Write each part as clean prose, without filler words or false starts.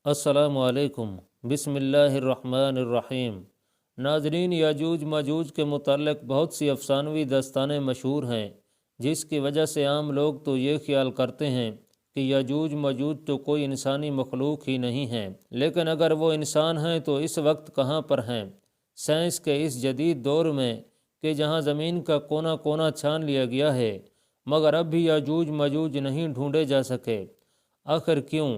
السلام علیکم۔ بسم اللہ الرحمن الرحیم۔ ناظرین، یاجوج ماجوج کے متعلق بہت سی افسانوی داستانیں مشہور ہیں، جس کی وجہ سے عام لوگ تو یہ خیال کرتے ہیں کہ یاجوج ماجوج تو کوئی انسانی مخلوق ہی نہیں ہے، لیکن اگر وہ انسان ہیں تو اس وقت کہاں پر ہیں؟ سائنس کے اس جدید دور میں کہ جہاں زمین کا کونا کونا چھان لیا گیا ہے، مگر اب بھی یاجوج ماجوج نہیں ڈھونڈے جا سکے۔ آخر کیوں؟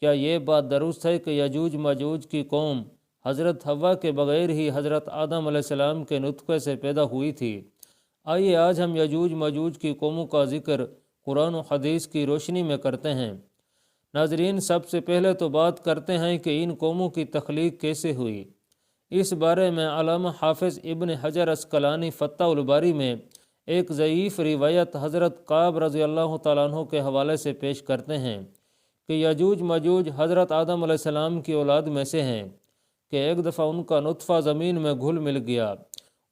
کیا یہ بات درست ہے کہ یاجوج ماجوج کی قوم حضرت حوا کے بغیر ہی حضرت آدم علیہ السلام کے نطفے سے پیدا ہوئی تھی؟ آئیے آج ہم یاجوج ماجوج کی قوموں کا ذکر قرآن و حدیث کی روشنی میں کرتے ہیں۔ ناظرین، سب سے پہلے تو بات کرتے ہیں کہ ان قوموں کی تخلیق کیسے ہوئی۔ اس بارے میں علامہ حافظ ابن حجر عسقلانی فتح الباری میں ایک ضعیف روایت حضرت کعب رضی اللہ تعالیٰ عنہ کے حوالے سے پیش کرتے ہیں کہ یاجوج ماجوج حضرت آدم علیہ السلام کی اولاد میں سے ہیں کہ ایک دفعہ ان کا نطفہ زمین میں گھل مل گیا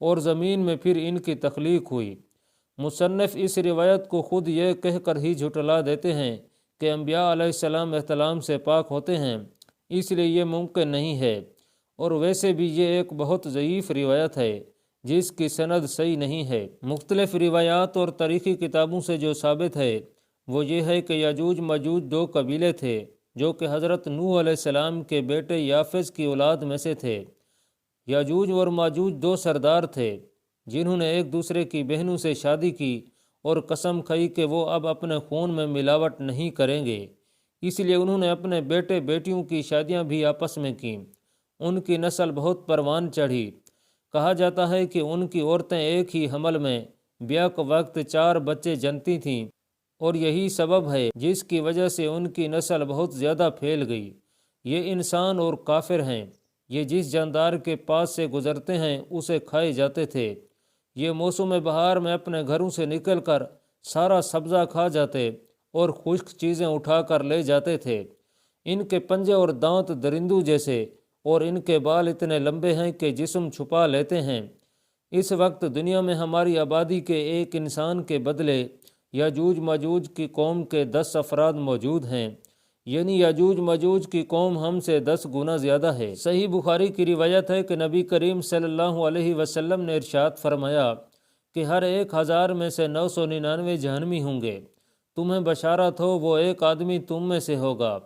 اور زمین میں پھر ان کی تخلیق ہوئی۔ مصنف اس روایت کو خود یہ کہہ کر ہی جھٹلا دیتے ہیں کہ انبیاء علیہ السلام احتلام سے پاک ہوتے ہیں، اس لیے یہ ممکن نہیں ہے، اور ویسے بھی یہ ایک بہت ضعیف روایت ہے جس کی سند صحیح نہیں ہے۔ مختلف روایات اور تاریخی کتابوں سے جو ثابت ہے وہ یہ ہے کہ یاجوج ماجوج دو قبیلے تھے جو کہ حضرت نوح علیہ السلام کے بیٹے یافز کی اولاد میں سے تھے۔ یاجوج اور ماجوج دو سردار تھے جنہوں نے ایک دوسرے کی بہنوں سے شادی کی اور قسم کھائی کہ وہ اب اپنے خون میں ملاوٹ نہیں کریں گے، اس لیے انہوں نے اپنے بیٹے بیٹیوں کی شادیاں بھی آپس میں کیں۔ ان کی نسل بہت پروان چڑھی۔ کہا جاتا ہے کہ ان کی عورتیں ایک ہی حمل میں بیک وقت 4 بچے جنتی تھیں، اور یہی سبب ہے جس کی وجہ سے ان کی نسل بہت زیادہ پھیل گئی۔ یہ انسان اور کافر ہیں، یہ جس جاندار کے پاس سے گزرتے ہیں اسے کھائے جاتے تھے۔ یہ موسم بہار میں اپنے گھروں سے نکل کر سارا سبزہ کھا جاتے اور خشک چیزیں اٹھا کر لے جاتے تھے۔ ان کے پنجے اور دانت درندوں جیسے اور ان کے بال اتنے لمبے ہیں کہ جسم چھپا لیتے ہیں۔ اس وقت دنیا میں ہماری آبادی کے ایک انسان کے بدلے یاجوج ماجوج کی قوم کے 10 افراد موجود ہیں، یعنی یاجوج ماجوج کی قوم ہم سے 10 گنا زیادہ ہے۔ صحیح بخاری کی روایت ہے کہ نبی کریم صلی اللہ علیہ وسلم نے ارشاد فرمایا کہ ہر 1000 میں سے 999 جہنمی ہوں گے۔ تمہیں بشارت ہو، وہ ایک آدمی تم میں سے ہوگا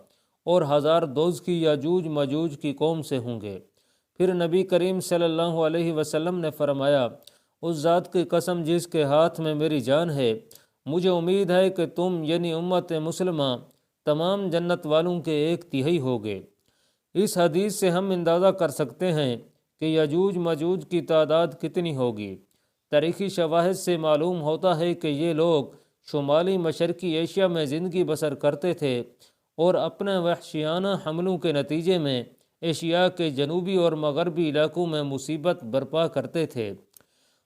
اور 1000 دوزخی یاجوج ماجوج کی قوم سے ہوں گے۔ پھر نبی کریم صلی اللہ علیہ وسلم نے فرمایا، اس ذات کی قسم جس کے ہاتھ میں میری جان ہے، مجھے امید ہے کہ تم یعنی امت مسلمہ تمام جنت والوں کے 1/3 ہوگے۔ اس حدیث سے ہم اندازہ کر سکتے ہیں کہ یاجوج ماجوج کی تعداد کتنی ہوگی۔ تاریخی شواہد سے معلوم ہوتا ہے کہ یہ لوگ شمالی مشرقی ایشیا میں زندگی بسر کرتے تھے اور اپنے وحشیانہ حملوں کے نتیجے میں ایشیا کے جنوبی اور مغربی علاقوں میں مصیبت برپا کرتے تھے۔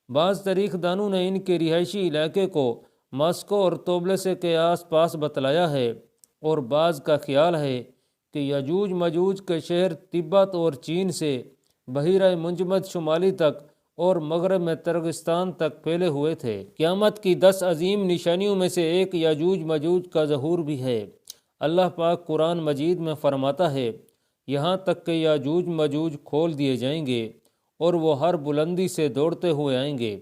بعض تاریخ دانوں نے ان کے رہائشی علاقے کو ماسکو اور طوبلسے کے آس پاس بتلایا ہے، اور بعض کا خیال ہے کہ یاجوج ماجوج کے شہر تبت اور چین سے بحیرہ منجمد شمالی تک اور مغرب میں ترکستان تک پھیلے ہوئے تھے۔ قیامت کی 10 عظیم نشانیوں میں سے ایک یاجوج ماجوج کا ظہور بھی ہے۔ اللہ پاک قرآن مجید میں فرماتا ہے، یہاں تک کہ یاجوج ماجوج کھول دیے جائیں گے اور وہ ہر بلندی سے دوڑتے ہوئے آئیں گے۔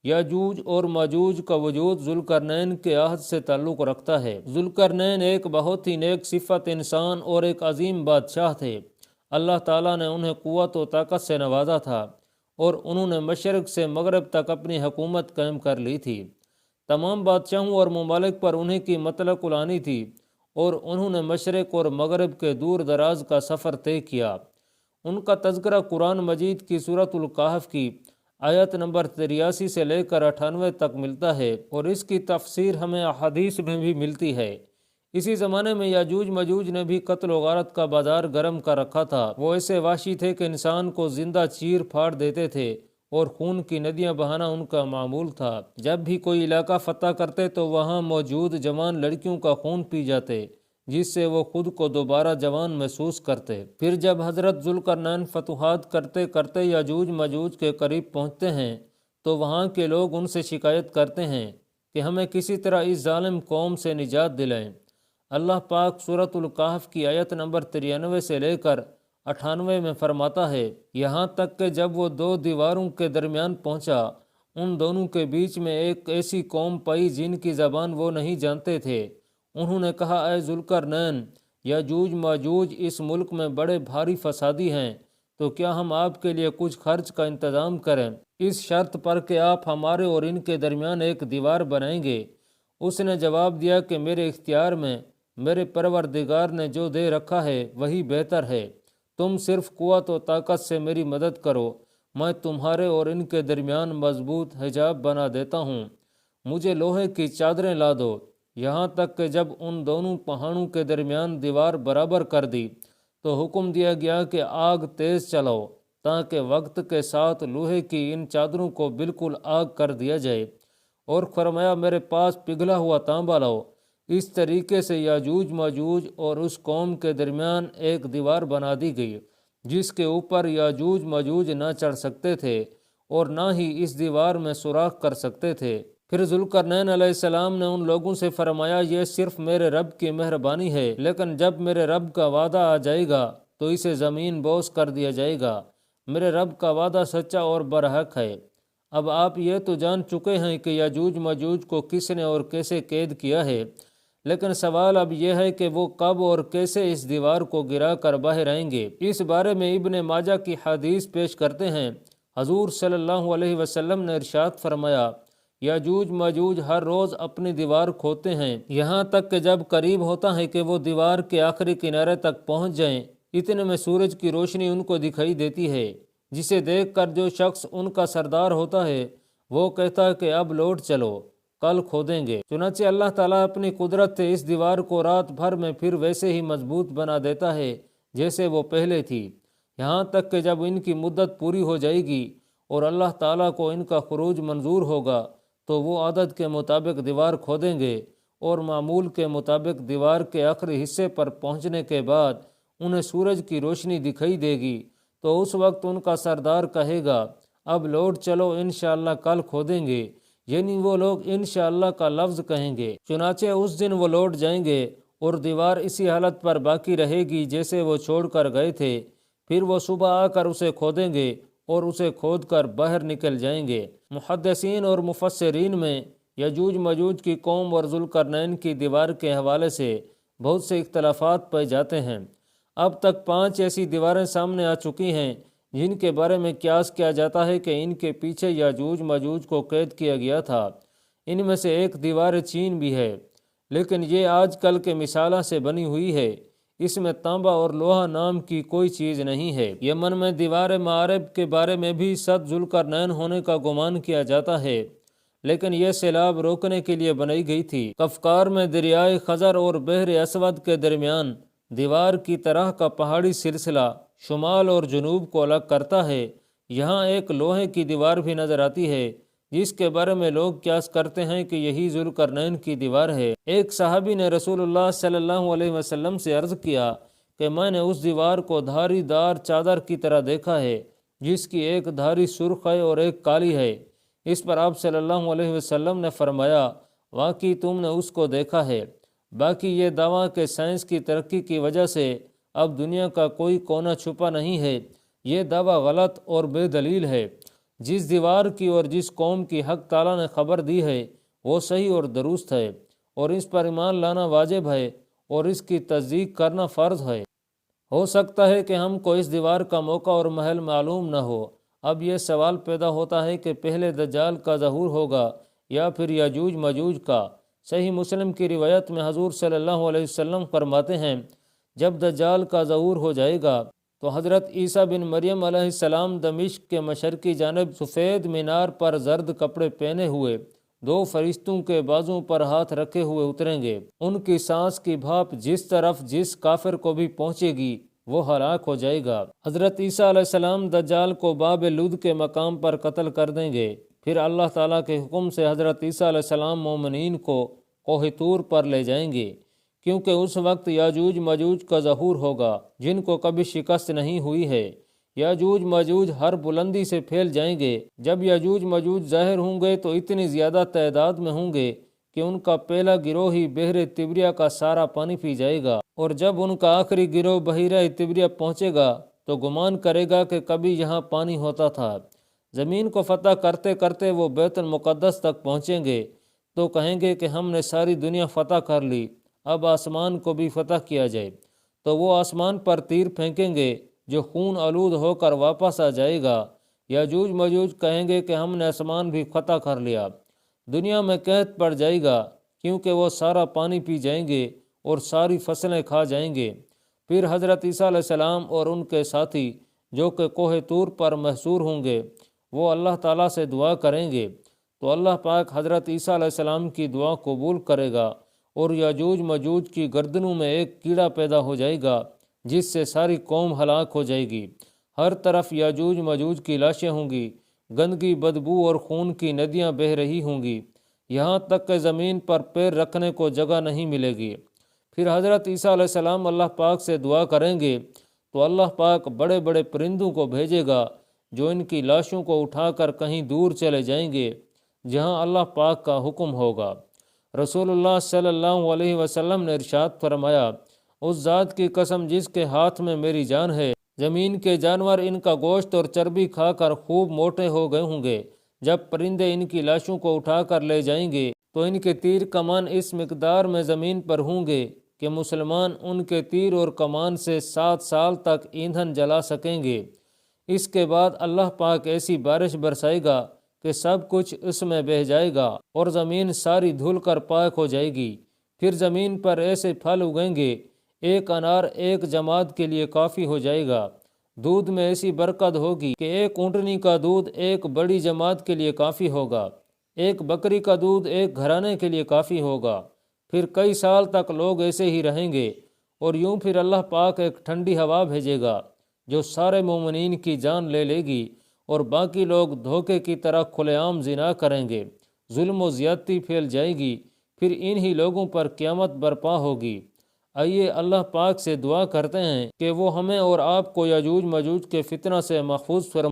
یاجوج اور ماجوج کا وجود ذوالقرنین کے عہد سے تعلق رکھتا ہے۔ ذوالقرنین ایک بہت ہی نیک صفت انسان اور ایک عظیم بادشاہ تھے۔ اللہ تعالیٰ نے انہیں قوت و طاقت سے نوازا تھا اور انہوں نے مشرق سے مغرب تک اپنی حکومت قائم کر لی تھی۔ تمام بادشاہوں اور ممالک پر انہیں کی مطلق غلامی تھی اور انہوں نے مشرق اور مغرب کے دور دراز کا سفر طے کیا۔ ان کا تذکرہ قرآن مجید کی سورۃ الکہف کی آیت نمبر 83 سے لے کر 98 تک ملتا ہے، اور اس کی تفسیر ہمیں احادیث میں بھی ملتی ہے۔ اسی زمانے میں یاجوج ماجوج نے بھی قتل و غارت کا بازار گرم کر رکھا تھا۔ وہ ایسے وحشی تھے کہ انسان کو زندہ چیر پھاڑ دیتے تھے اور خون کی ندیاں بہانا ان کا معمول تھا۔ جب بھی کوئی علاقہ فتح کرتے تو وہاں موجود جوان لڑکیوں کا خون پی جاتے، جس سے وہ خود کو دوبارہ جوان محسوس کرتے۔ پھر جب حضرت ذوالقرنین فتوحات کرتے کرتے یاجوج ماجوج کے قریب پہنچتے ہیں تو وہاں کے لوگ ان سے شکایت کرتے ہیں کہ ہمیں کسی طرح اس ظالم قوم سے نجات دلائیں۔ اللہ پاک سورۃ الکہف کی آیت نمبر 93 سے لے کر 98 میں فرماتا ہے، یہاں تک کہ جب وہ دو دیواروں کے درمیان پہنچا، ان دونوں کے بیچ میں ایک ایسی قوم پائی جن کی زبان وہ نہیں جانتے تھے۔ انہوں نے کہا، اے ذوالقرنین، یاجوج ماجوج اس ملک میں بڑے بھاری فسادی ہیں، تو کیا ہم آپ کے لیے کچھ خرچ کا انتظام کریں، اس شرط پر کہ آپ ہمارے اور ان کے درمیان ایک دیوار بنائیں گے؟ اس نے جواب دیا کہ میرے اختیار میں میرے پروردگار نے جو دے رکھا ہے وہی بہتر ہے، تم صرف قوت و طاقت سے میری مدد کرو، میں تمہارے اور ان کے درمیان مضبوط حجاب بنا دیتا ہوں، مجھے لوہے کی چادریں لا دو۔ یہاں تک کہ جب ان دونوں پہاڑوں کے درمیان دیوار برابر کر دی تو حکم دیا گیا کہ آگ تیز چلاؤ تاکہ وقت کے ساتھ لوہے کی ان چادروں کو بالکل آگ کر دیا جائے، اور فرمایا میرے پاس پگھلا ہوا تانبا لاؤ۔ اس طریقے سے یاجوج ماجوج اور اس قوم کے درمیان ایک دیوار بنا دی گئی جس کے اوپر یاجوج ماجوج نہ چڑھ سکتے تھے اور نہ ہی اس دیوار میں سوراخ کر سکتے تھے۔ پھر ذوالقرنین علیہ السلام نے ان لوگوں سے فرمایا، یہ صرف میرے رب کی مہربانی ہے، لیکن جب میرے رب کا وعدہ آ جائے گا تو اسے زمین بوس کر دیا جائے گا۔ میرے رب کا وعدہ سچا اور برحق ہے۔ اب آپ یہ تو جان چکے ہیں کہ یاجوج ماجوج کو کس نے اور کیسے قید کیا ہے، لیکن سوال اب یہ ہے کہ وہ کب اور کیسے اس دیوار کو گرا کر باہر آئیں گے۔ اس بارے میں ابن ماجہ کی حدیث پیش کرتے ہیں، حضور صلی اللہ علیہ وسلم نے ارشاد فرمایا، یاجوج ماجوج ہر روز اپنی دیوار کھودتے ہیں، یہاں تک کہ جب قریب ہوتا ہے کہ وہ دیوار کے آخری کنارے تک پہنچ جائیں، اتنے میں سورج کی روشنی ان کو دکھائی دیتی ہے، جسے دیکھ کر جو شخص ان کا سردار ہوتا ہے وہ کہتا ہے کہ اب لوٹ چلو، کل کھودیں گے۔ چنانچہ اللہ تعالیٰ اپنی قدرت سے اس دیوار کو رات بھر میں پھر ویسے ہی مضبوط بنا دیتا ہے جیسے وہ پہلے تھی، یہاں تک کہ جب ان کی مدت پوری ہو جائے گی اور اللہ تعالیٰ کو ان کا خروج منظور ہوگا تو وہ عادت کے مطابق دیوار کھودیں گے، اور معمول کے مطابق دیوار کے آخری حصے پر پہنچنے کے بعد انہیں سورج کی روشنی دکھائی دے گی، تو اس وقت ان کا سردار کہے گا، اب لوٹ چلو، انشاءاللہ کل کھودیں گے، یعنی وہ لوگ انشاءاللہ کا لفظ کہیں گے۔ چنانچہ اس دن وہ لوٹ جائیں گے اور دیوار اسی حالت پر باقی رہے گی جیسے وہ چھوڑ کر گئے تھے، پھر وہ صبح آ کر اسے کھودیں گے اور اسے کھود کر باہر نکل جائیں گے۔ محدثین اور مفسرین میں یاجوج ماجوج کی قوم اور ذوالقرنین کی دیوار کے حوالے سے بہت سے اختلافات پائے جاتے ہیں۔ اب تک 5 ایسی دیواریں سامنے آ چکی ہیں جن کے بارے میں قیاس کیا جاتا ہے کہ ان کے پیچھے یاجوج ماجوج کو قید کیا گیا تھا۔ ان میں سے ایک دیوار چین بھی ہے، لیکن یہ آج کل کے مثالہ سے بنی ہوئی ہے، اس میں تانبا اور لوہا نام کی کوئی چیز نہیں ہے۔ یمن میں دیوار معارب کے بارے میں بھی سد ذوالقرنین ہونے کا گمان کیا جاتا ہے، لیکن یہ سیلاب روکنے کے لیے بنائی گئی تھی۔ کفکار میں دریائے خزر اور بحر اسود کے درمیان دیوار کی طرح کا پہاڑی سلسلہ شمال اور جنوب کو الگ کرتا ہے، یہاں ایک لوہے کی دیوار بھی نظر آتی ہے جس کے بارے میں لوگ قیاس کرتے ہیں کہ یہی ذوالقرنین کی دیوار ہے۔ ایک صحابی نے رسول اللہ صلی اللہ علیہ وسلم سے عرض کیا کہ میں نے اس دیوار کو دھاری دار چادر کی طرح دیکھا ہے جس کی ایک دھاری سرخ ہے اور ایک کالی ہے۔ اس پر آپ صلی اللہ علیہ وسلم نے فرمایا، واقعی تم نے اس کو دیکھا ہے، باقی یہ دعویٰ کہ سائنس کی ترقی کی وجہ سے اب دنیا کا کوئی کونا چھپا نہیں ہے، یہ دعویٰ غلط اور بے دلیل ہے۔ جس دیوار کی اور جس قوم کی حق تعالیٰ نے خبر دی ہے وہ صحیح اور درست ہے، اور اس پر ایمان لانا واجب ہے اور اس کی تصدیق کرنا فرض ہے۔ ہو سکتا ہے کہ ہم کو اس دیوار کا موقع اور محل معلوم نہ ہو۔ اب یہ سوال پیدا ہوتا ہے کہ پہلے دجال کا ظہور ہوگا یا پھر یاجوج ماجوج کا؟ صحیح مسلم کی روایت میں حضور صلی اللہ علیہ وسلم فرماتے ہیں، جب دجال کا ظہور ہو جائے گا تو حضرت عیسیٰ بن مریم علیہ السلام دمشق کے مشرقی جانب سفید مینار پر زرد کپڑے پہنے ہوئے 2 فرشتوں کے بازوں پر ہاتھ رکھے ہوئے اتریں گے۔ ان کی سانس کی بھاپ جس طرف جس کافر کو بھی پہنچے گی وہ ہلاک ہو جائے گا۔ حضرت عیسیٰ علیہ السلام دجال کو باب لد کے مقام پر قتل کر دیں گے، پھر اللہ تعالیٰ کے حکم سے حضرت عیسیٰ علیہ السلام مومنین کو کوہ طور پر لے جائیں گے، کیونکہ اس وقت یاجوج ماجوج کا ظہور ہوگا جن کو کبھی شکست نہیں ہوئی ہے۔ یاجوج ماجوج ہر بلندی سے پھیل جائیں گے۔ جب یاجوج ماجوج ظاہر ہوں گے تو اتنی زیادہ تعداد میں ہوں گے کہ ان کا پہلا گروہ ہی بحر تبریہ کا سارا پانی پی جائے گا، اور جب ان کا آخری گروہ بحیرہ تبریہ پہنچے گا تو گمان کرے گا کہ کبھی یہاں پانی ہوتا تھا۔ زمین کو فتح کرتے کرتے وہ بیت المقدس تک پہنچیں گے تو کہیں گے کہ ہم نے ساری دنیا فتح کر لی، اب آسمان کو بھی فتح کیا جائے۔ تو وہ آسمان پر تیر پھینکیں گے جو خون آلود ہو کر واپس آ جائے گا۔ یاجوج ماجوج کہیں گے کہ ہم نے آسمان بھی فتح کر لیا۔ دنیا میں قحط پڑ جائے گا کیونکہ وہ سارا پانی پی جائیں گے اور ساری فصلیں کھا جائیں گے۔ پھر حضرت عیسیٰ علیہ السلام اور ان کے ساتھی جو کہ کوہ طور پر محصور ہوں گے، وہ اللہ تعالیٰ سے دعا کریں گے تو اللہ پاک حضرت عیسیٰ علیہ السلام کی دعا قبول کرے گا، اور یاجوج ماجوج کی گردنوں میں ایک کیڑا پیدا ہو جائے گا جس سے ساری قوم ہلاک ہو جائے گی۔ ہر طرف یاجوج ماجوج کی لاشیں ہوں گی، گندگی، بدبو اور خون کی ندیاں بہہ رہی ہوں گی، یہاں تک کہ زمین پر پیر رکھنے کو جگہ نہیں ملے گی۔ پھر حضرت عیسیٰ علیہ السلام اللہ پاک سے دعا کریں گے تو اللہ پاک بڑے بڑے پرندوں کو بھیجے گا جو ان کی لاشوں کو اٹھا کر کہیں دور چلے جائیں گے جہاں اللہ پاک کا حکم ہوگا۔ رسول اللہ صلی اللہ علیہ وسلم نے ارشاد فرمایا، اس ذات کی قسم جس کے ہاتھ میں میری جان ہے، زمین کے جانور ان کا گوشت اور چربی کھا کر خوب موٹے ہو گئے ہوں گے۔ جب پرندے ان کی لاشوں کو اٹھا کر لے جائیں گے تو ان کے تیر کمان اس مقدار میں زمین پر ہوں گے کہ مسلمان ان کے تیر اور کمان سے 7 سال تک ایندھن جلا سکیں گے۔ اس کے بعد اللہ پاک ایسی بارش برسائے گا کہ سب کچھ اس میں بہہ جائے گا اور زمین ساری دھل کر پاک ہو جائے گی۔ پھر زمین پر ایسے پھل اگیں گے، ایک انار ایک جماعت کے لیے کافی ہو جائے گا۔ دودھ میں ایسی برکت ہوگی کہ ایک اونٹنی کا دودھ ایک بڑی جماعت کے لیے کافی ہوگا، ایک بکری کا دودھ ایک گھرانے کے لیے کافی ہوگا۔ پھر کئی سال تک لوگ ایسے ہی رہیں گے، اور یوں پھر اللہ پاک ایک ٹھنڈی ہوا بھیجے گا جو سارے مومنین کی جان لے لے گی، اور باقی لوگ دھوکے کی طرح کھلے عام زنا کریں گے، ظلم و زیادتی پھیل جائے گی، پھر انہی لوگوں پر قیامت برپا ہوگی۔ آئیے اللہ پاک سے دعا کرتے ہیں کہ وہ ہمیں اور آپ کو یاجوج ماجوج کے فتنہ سے محفوظ فرمائے۔